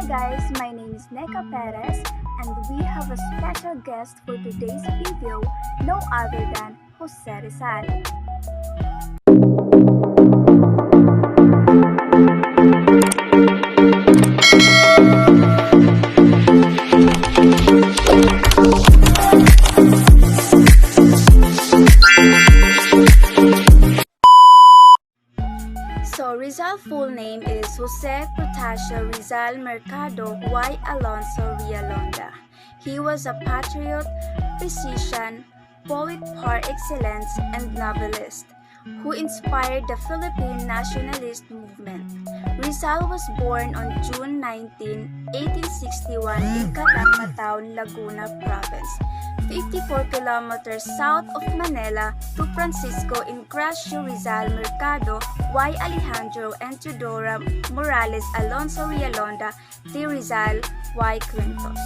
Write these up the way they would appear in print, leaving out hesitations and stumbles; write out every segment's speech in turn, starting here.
Hi guys, my name is Neka Perez and we have a special guest for today's video, no other than Jose Rizal. So Rizal full name is Jose Protasio Rizal Mercado y Alonso Villalonga. He was a patriot, physician, poet par excellence, and novelist who inspired the Philippine nationalist movement. Rizal was born on June 19, 1861 in Calamba Town, Laguna Province, 54 kilometers south of Manila, to Francisco Ingracio Rizal Mercado y Alejandro and Teodora Morales Alonso Villalonga de Rizal y Quintos.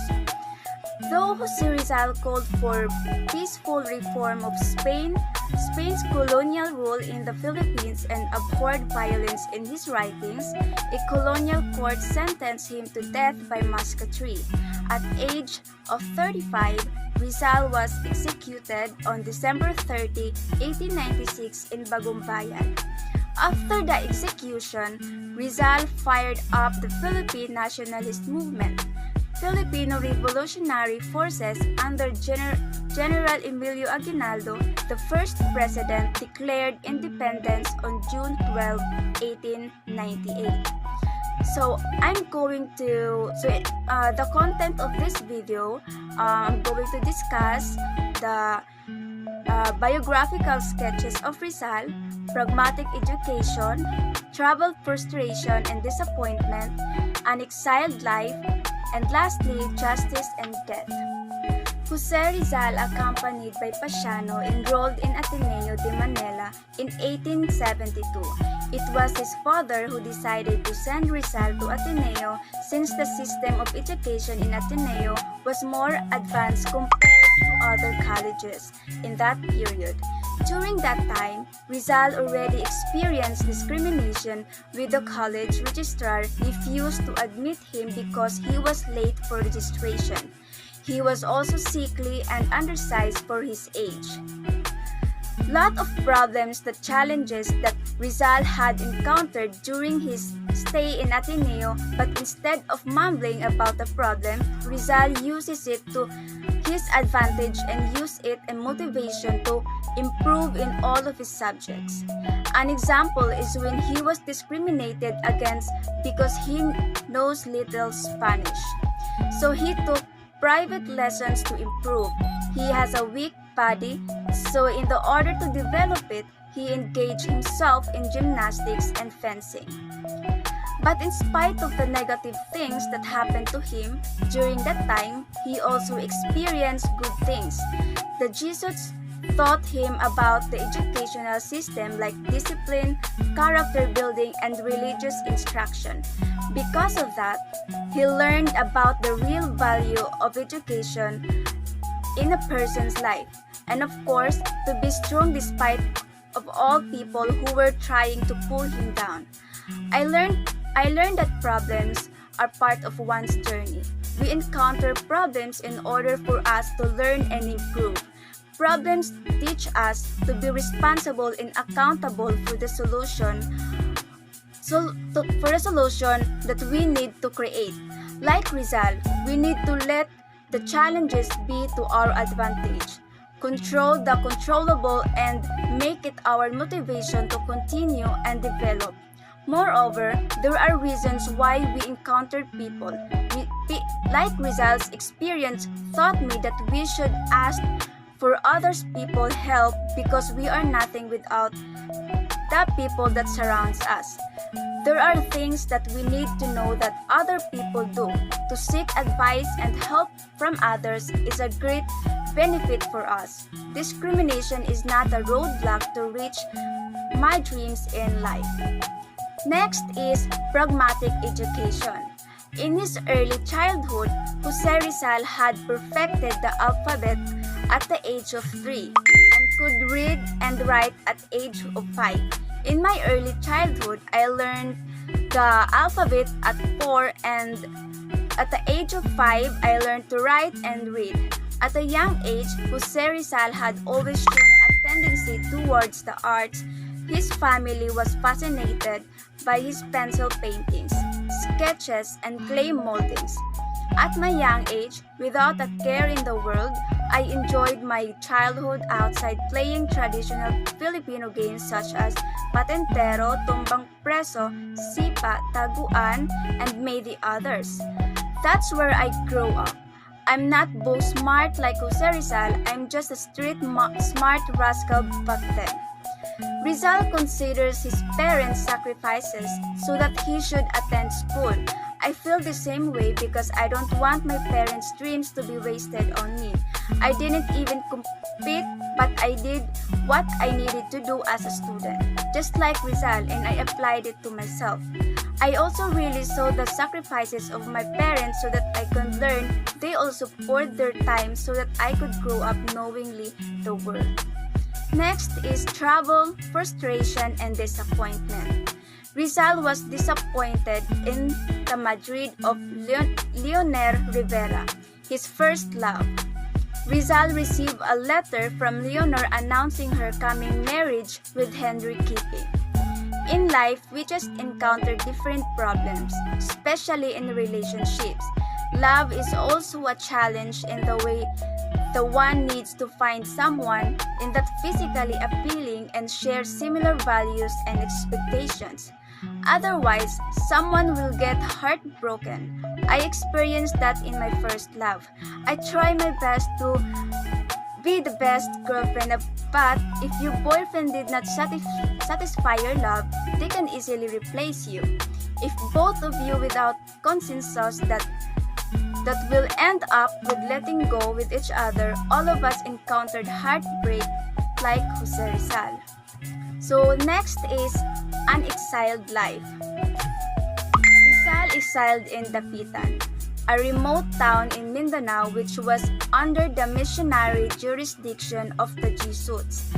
Though Jose Rizal called for peaceful reform of Spain's colonial rule in the Philippines and abhorred violence in his writings, a colonial court sentenced him to death by musketry. At age of 35, Rizal was executed on December 30, 1896 in Bagumbayan. After the execution, Rizal fired up the Philippine nationalist movement. Filipino Revolutionary Forces under General Emilio Aguinaldo, the first president, declared independence on June 12, 1898. So I'm going to the content of this video. I'm going to discuss the biographical sketches of Rizal, pragmatic education, travel frustration and disappointment, an exiled life, and lastly, justice and death. Jose Rizal, accompanied by Pasiano, enrolled in Ateneo de Manila in 1872. It was his father who decided to send Rizal to Ateneo since the system of education in Ateneo was more advanced compared to other colleges in that period. During that time, Rizal already experienced discrimination, with the college registrar refused to admit him because he was late for registration. He was also sickly and undersized for his age. Lot of problems, the challenges that Rizal had encountered during his stay in Ateneo, but instead of mumbling about the problem, Rizal uses it to his advantage and use it as motivation to improve in all of his subjects. An example is when he was discriminated against because he knows little Spanish. So he took private lessons to improve. He has a weak body, so in the order to develop it, he engaged himself in gymnastics and fencing. But in spite of the negative things that happened to him during that time, he also experienced good things. The Jesuits taught him about the educational system like discipline, character building, and religious instruction. Because of that, he learned about the real value of education in a person's life, and of course, to be strong despite of all people who were trying to pull him down. I learned that problems are part of one's journey. We encounter problems in order for us to learn and improve. Problems teach us to be responsible and accountable for the solution that we need to create. Like Rizal, we need to let the challenges be to our advantage. Control the controllable and make it our motivation to continue and develop. Moreover, there are reasons why we encounter people. Like Rizal's experience taught me that we should ask for others people help because we are nothing without the people that surrounds us. There are things that we need to know that other people do. To seek advice and help from others is a great benefit for us. Discrimination is not a roadblock to reach my dreams in life. Next is pragmatic education. In his early childhood, Jose Rizal had perfected the alphabet at the age of 3 and could read and write at age of 5. In my early childhood, I learned the alphabet at 4, and at the age of 5, I learned to write and read. At a young age, Jose Rizal had always shown a tendency towards the arts. His family was fascinated by his pencil paintings, sketches, and clay moldings. At my young age, without a care in the world, I enjoyed my childhood outside playing traditional Filipino games such as Patentero, Tumbang Preso, Sipa, Taguan, and many others. That's where I grew up. I'm not both smart like Jose Rizal, I'm just a smart rascal back then. Rizal considers his parents' sacrifices so that he should attend school. I feel the same way because I don't want my parents' dreams to be wasted on me. I didn't even compete, but I did what I needed to do as a student, just like Rizal, and I applied it to myself. I also really saw the sacrifices of my parents so that I could learn. They also poured their time so that I could grow up knowingly the world. Next is trouble, frustration, and disappointment. Rizal was disappointed in the Madrid of Leonor Rivera, his first love. Rizal received a letter from Leonor announcing her coming marriage with Henry Keeping. In life, we just encounter different problems, especially in relationships. Love is also a challenge in the way the one needs to find someone in that physically appealing and share similar values and expectations. Otherwise, someone will get heartbroken. I experienced that in my first love. I try my best to be the best girlfriend, but if your boyfriend did not satisfy your love, they can easily replace you. If both of you without consensus that will end up with letting go with each other, all of us encountered heartbreak like Jose Rizal. So next is an exiled life. Rizal exiled in Dapitan, a remote town in Mindanao which was under the missionary jurisdiction of the Jesuits.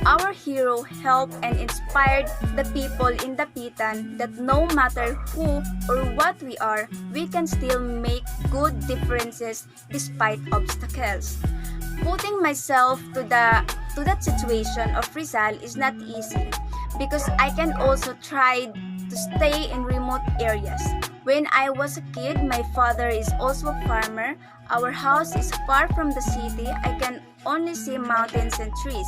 Our hero helped and inspired the people in Dapitan that no matter who or what we are, we can still make good differences despite obstacles. Putting myself to that situation of Rizal is not easy because I can also try to stay in remote areas. When I was a kid, my father is also a farmer. Our house is far from the city. I can only see mountains and trees.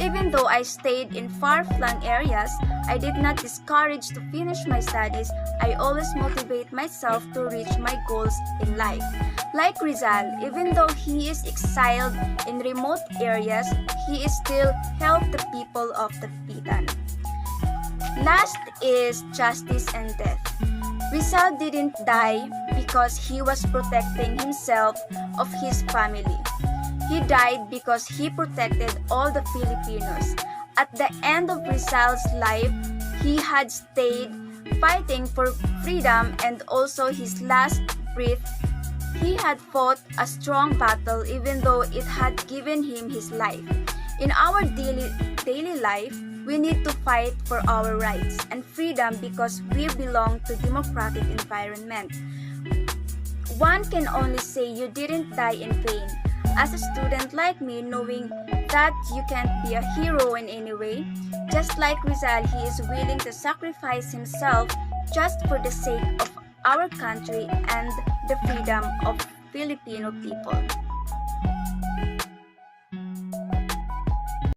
Even though I stayed in far-flung areas, I did not discourage to finish my studies. I always motivate myself to reach my goals in life. Like Rizal, even though he is exiled in remote areas, he is still helped the people of the Dapitan. Last is justice and death. Rizal didn't die because he was protecting himself of his family. He died because he protected all the Filipinos. At the end of Rizal's life, he had stayed fighting for freedom, and also his last breath, he had fought a strong battle even though it had given him his life. In our daily life, we need to fight for our rights and freedom because we belong to democratic environment. One can only say you didn't die in vain. As a student like me, knowing that you can't be a hero in any way, just like Rizal, he is willing to sacrifice himself just for the sake of our country and the freedom of Filipino people.